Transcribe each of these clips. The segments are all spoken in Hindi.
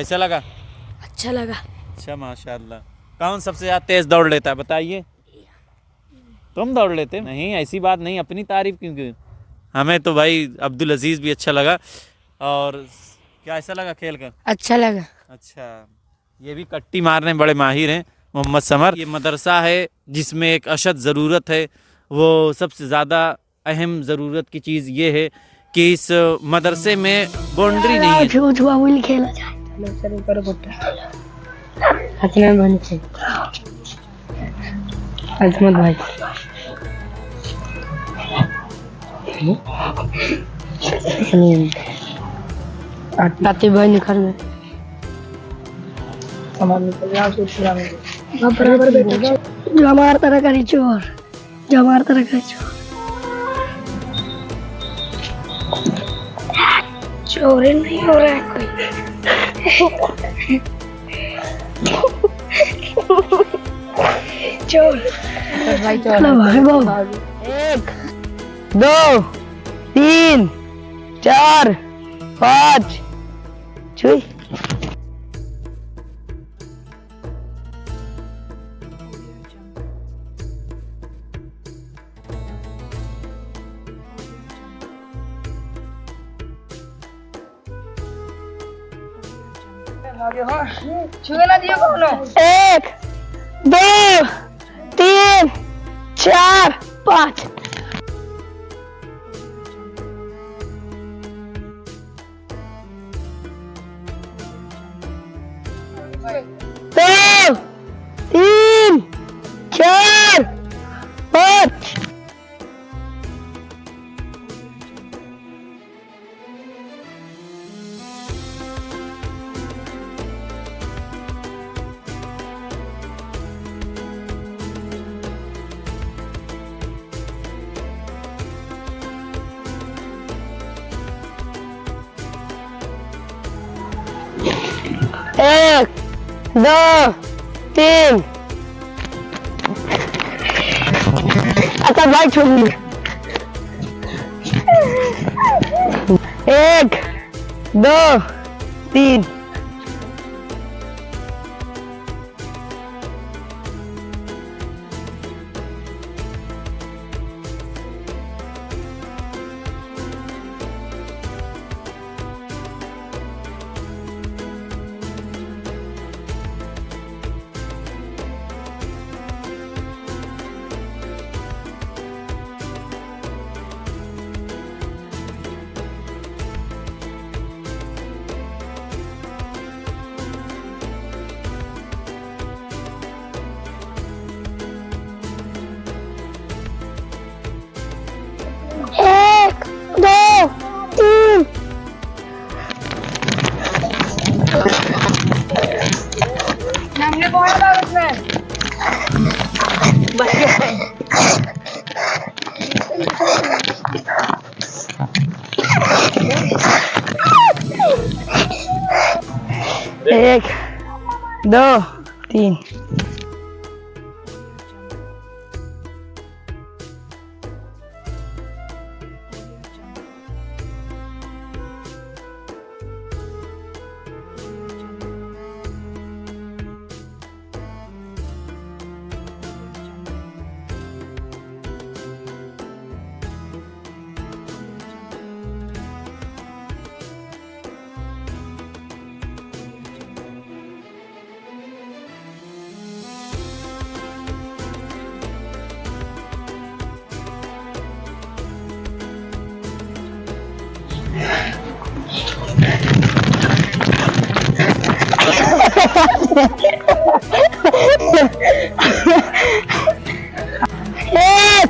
कैसा लगा? अच्छा लगा। अच्छा माशाल्लाह। कौन सबसे ज़्यादा तेज़ दौड़ लेता है बताइए? तुम दौड़ लेते? नहीं ऐसी बात नहीं, अपनी तारीफ क्यों? हमें तो भाई अब्दुल अजीज़ भी अच्छा लगा। और क्या ऐसा लगा खेल कर? अच्छा लगा। अच्छा, ये भी कट्टी मारने में बड़े माहिर हैं मोहम्मद समर। ये मदरसा है जिसमें एक अशद ज़रूरत है, वो सबसे ज़्यादा अहम ज़रूरत की चीज़ ये है कि इस मदरसे में बाउंड्री नहीं है। खेला जाए अजमत भाई आते भाई निखर में जमार तरह करी चोर, जमार तरह करी चोर, चोरी नहीं हो रहा है कोई। चोर भाई, चलो भाई बाबू। 1 2 3 4 5 छुई। छुए दियो कोनो। 1 2 3 4 5 2 3 4 5 1 2 3 अच्छा भाई छोड़ दिए। 1 2 3 हमने बहुत लागत में बच गया। 1 2 3 1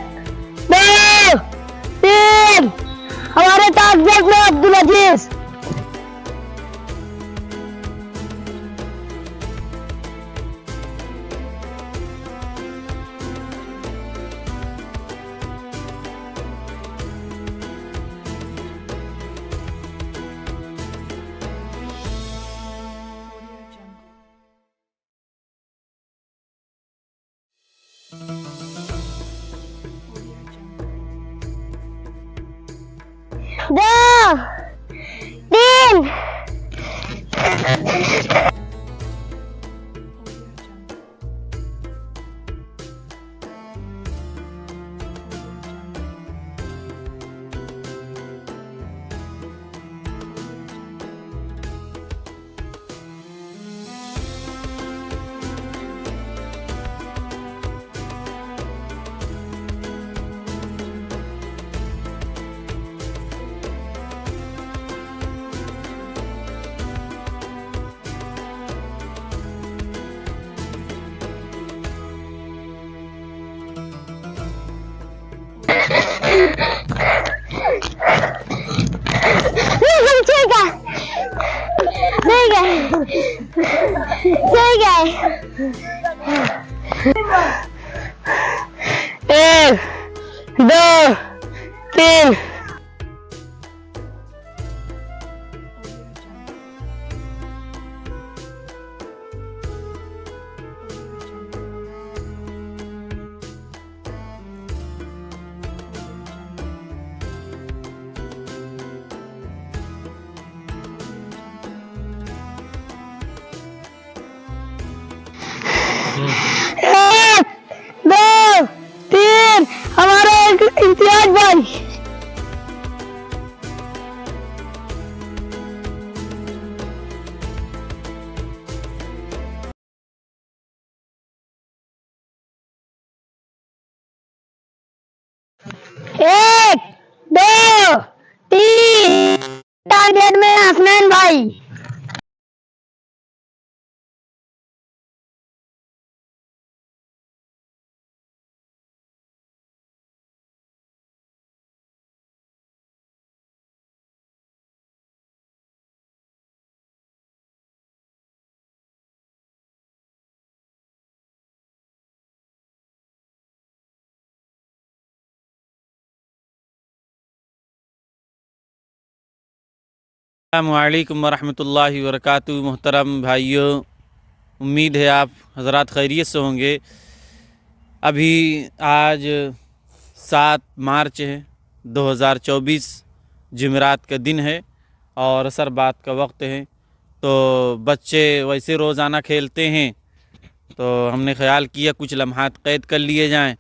2 3 हमारे टारगेट में अब्दुल अजीज। दो 3 ठीक है। 1 2 3। एक, दो, तीन, हमारा एक इम्तियाज भाई। एक, दो, तीन, टारगेट में हसनैन भाई। अस्सलामुअलैकुम वरहमतुल्लाहि वबरकातुहू। मोहतरम भाइयों, उम्मीद है आप हज़रात खैरियत से होंगे। अभी आज 7 मार्च है 2024, जुमेरात का दिन है और असर बाद का वक्त है। तो बच्चे वैसे रोज़ाना खेलते हैं, तो हमने ख्याल किया कुछ लम्हात क़ैद कर लिए जाएं।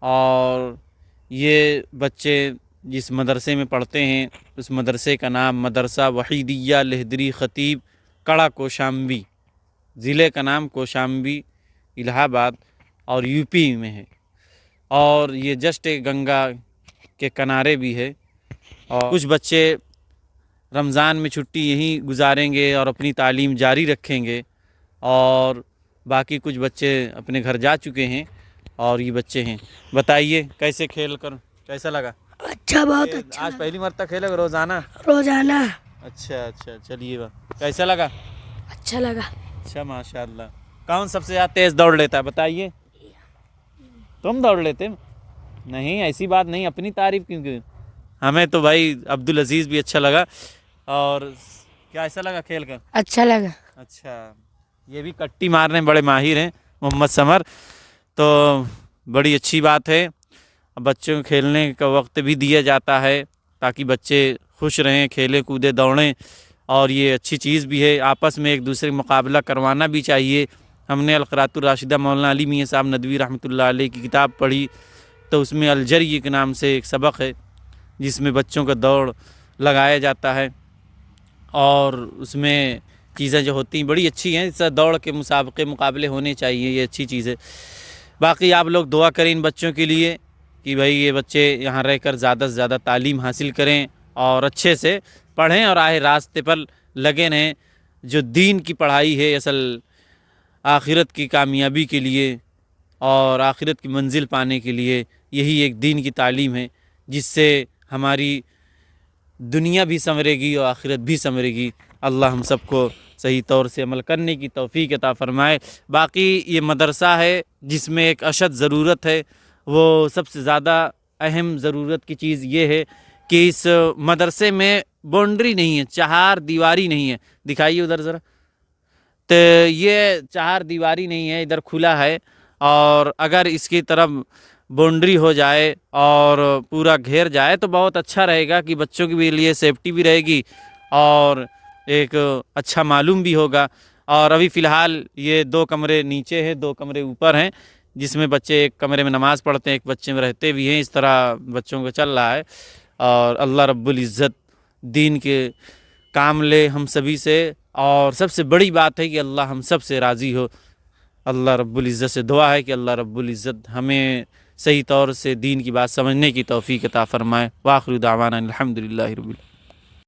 और ये बच्चे जिस मदरसे में पढ़ते हैं उस मदरसे का नाम मदरसा वहीदिया लहदरी ख़तीब कड़ा कौशाम्बी, ज़िले का नाम कौशाम्बी इलाहाबाद और यूपी में है। और ये जस्ट गंगा के किनारे भी है। और कुछ बच्चे रमज़ान में छुट्टी यहीं गुजारेंगे और अपनी तालीम जारी रखेंगे, और बाकी कुछ बच्चे अपने घर जा चुके हैं और ये बच्चे हैं। बताइए कैसे खेल कर कैसा लगा? अच्छा, बहुत अच्छा। आज पहली मरतबा खेले रोज़ाना? रोजाना। अच्छा, चलिए कैसा लगा? अच्छा लगा। अच्छा, माशाल्लाह। कौन सबसे ज़्यादा तेज़ दौड़ लेता है बताइए? तुम दौड़ लेते? नहीं, ऐसी बात नहीं, अपनी तारीफ़ क्यों? हमें तो भाई अब्दुल अजीज़ भी अच्छा लगा। और क्या ऐसा लगा खेल कर? अच्छा लगा। अच्छा, ये भी कट्टी मारने में बड़े माहिर हैं, मोहम्मद समर। तो बड़ी अच्छी बात है। बच्चों को खेलने का वक्त भी दिया जाता है ताकि बच्चे खुश रहें, खेलें कूदे दौड़ें, और ये अच्छी चीज़ भी है। आपस में एक दूसरे का मुकाबला करवाना भी चाहिए। हमने अलक़रातुर राशिदा मौलाना अली मियां साहब नदवी रहमतुल्लाह अलैह की किताब पढ़ी, तो उसमें अलजरी के नाम से एक सबक है जिसमें बच्चों का दौड़ लगाया जाता है, और उसमें चीज़ें जो होती हैं बड़ी अच्छी हैं। इस दौड़ के मुकाबले होने चाहिए, ये अच्छी चीज़ है। बाकी आप लोग दुआ करें इन बच्चों के लिए कि भाई ये बच्चे यहाँ रहकर ज़्यादा से ज़्यादा तालीम हासिल करें और अच्छे से पढ़ें और आए रास्ते पर लगे रहें। जो दीन की पढ़ाई है असल आखिरत की कामयाबी के लिए और आखिरत की मंजिल पाने के लिए यही एक दीन की तालीम है, जिससे हमारी दुनिया भी संवरेगी और आखिरत भी संवरेगी। अल्लाह हम सबको सही तौर से अमल करने की तौफीक अता फ़रमाए। बाकी ये मदरसा है जिसमें एक अशद ज़रूरत है, वो सबसे ज़्यादा अहम ज़रूरत की चीज़ ये है कि इस मदरसे में बाउंड्री नहीं है, चार दीवारी नहीं है। दिखाइए उधर ज़रा। तो ये चार दीवारी नहीं है, इधर खुला है, और अगर इसकी तरफ बाउंड्री हो जाए और पूरा घेर जाए तो बहुत अच्छा रहेगा कि बच्चों के लिए सेफ्टी भी रहेगी और एक अच्छा मालूम भी होगा। और अभी फ़िलहाल ये 2 कमरे नीचे हैं, 2 कमरे ऊपर हैं, जिसमें बच्चे एक कमरे में नमाज़ पढ़ते हैं, एक बच्चे में रहते भी हैं। इस तरह बच्चों को चल रहा है। और अल्लाह रब्बुल इज़्ज़त दीन के काम ले हम सभी से, और सबसे बड़ी बात है कि अल्लाह हम सब से राज़ी हो। अल्लाह रब्बुल इज़्ज़त से दुआ है कि अल्लाह रब्बुल इज़्ज़त हमें सही तौर से दीन की बात समझने की तौफ़ीक अता फ़रमाए। व आखिर दावाना अल्हम्दुलिल्लाहि रब्बिल आलमीन।